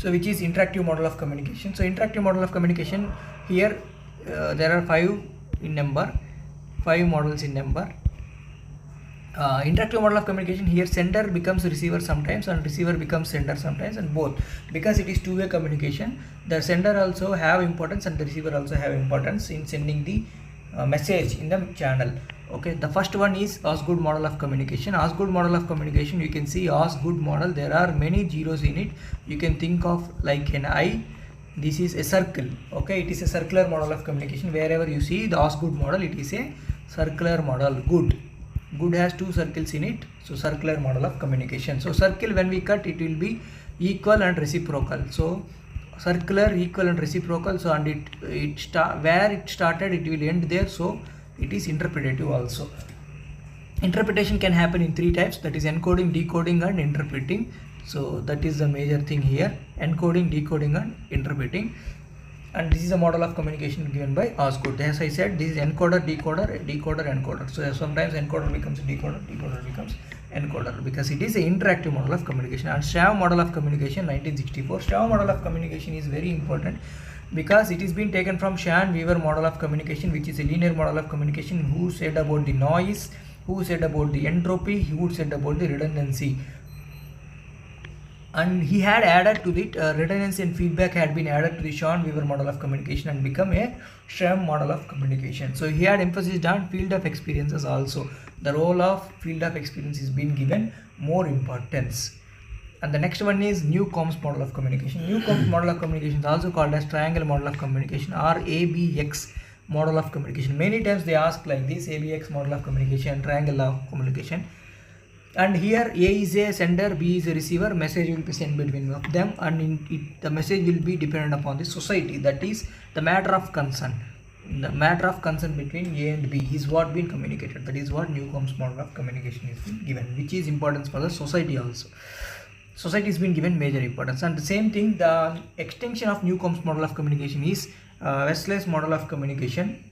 So which is interactive model of communication. So interactive model of communication, here there are 5 models in number. Interactive model of communication, here sender becomes receiver sometimes and receiver becomes sender sometimes, and both, because it is two-way communication. The sender also have importance and the receiver also have importance in sending the message in the channel. Okay, the first one is Osgood model of communication. Osgood model of communication, you can see Osgood model, there are many zeros in it. You can think of like an eye. This is a circle. Okay, it is a circular model of communication. Wherever you see the Osgood model, it is a circular model. Good has 2 circles in it, so circular model of communication. So circle, when we cut, it will be equal and reciprocal. So circular, equal and reciprocal. So and where it started, it will end there. So it is interpretative also. Interpretation can happen in 3 types, that is encoding, decoding and interpreting. So that is the major thing here: encoding, decoding and interpreting. And this is a model of communication given by Osgood. As I said, this is encoder, decoder, encoder. So sometimes encoder becomes decoder, decoder becomes encoder, because it is an interactive model of communication. And Shaw model of communication, 1964. Shaw model of communication is very important because it is been taken from Shan-Weaver model of communication, which is a linear model of communication, who said about the noise, who said about the entropy, who said about the redundancy. And he had added to it redundancy and feedback had been added to the Shan-Weaver model of communication and become a Schramm model of communication. So he had emphasis on field of experiences also. The role of field of experience is being given more importance. And the next one is Newcomb's model of communication. Newcomb's model of communication is also called as triangle model of communication or ABX model of communication. Many times they ask like this: ABX model of communication, triangle of communication. And here A is a sender, B is a receiver. Message will be sent between of them, and the message will be dependent upon the society. That is the matter of concern. The matter of concern between A and B is what been communicated. That is what Newcomb's model of communication is been given, which is importance for the society also. Society has been given major importance. And the same thing, the extension of Newcomb's model of communication is Wesley's model of communication.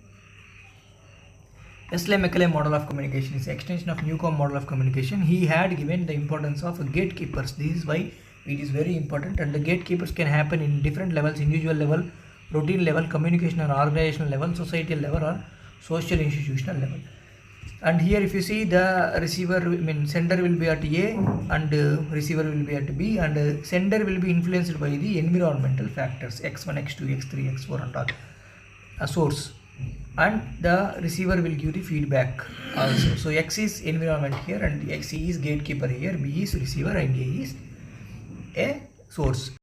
Wesley-McCalley model of communication is extension of Newcomb model of communication. He had given the importance of gatekeepers. This is why it is very important. And the gatekeepers can happen in different levels: individual level, routine level, communication or organizational level, societal level or social institutional level. And here if you see, the receiver, sender will be at A and receiver will be at B, and sender will be influenced by the environmental factors x1, x2, x3, x4 and all, a source. And the receiver will give the feedback also. So X is environment here, and X is gatekeeper here, B is receiver and A is a source.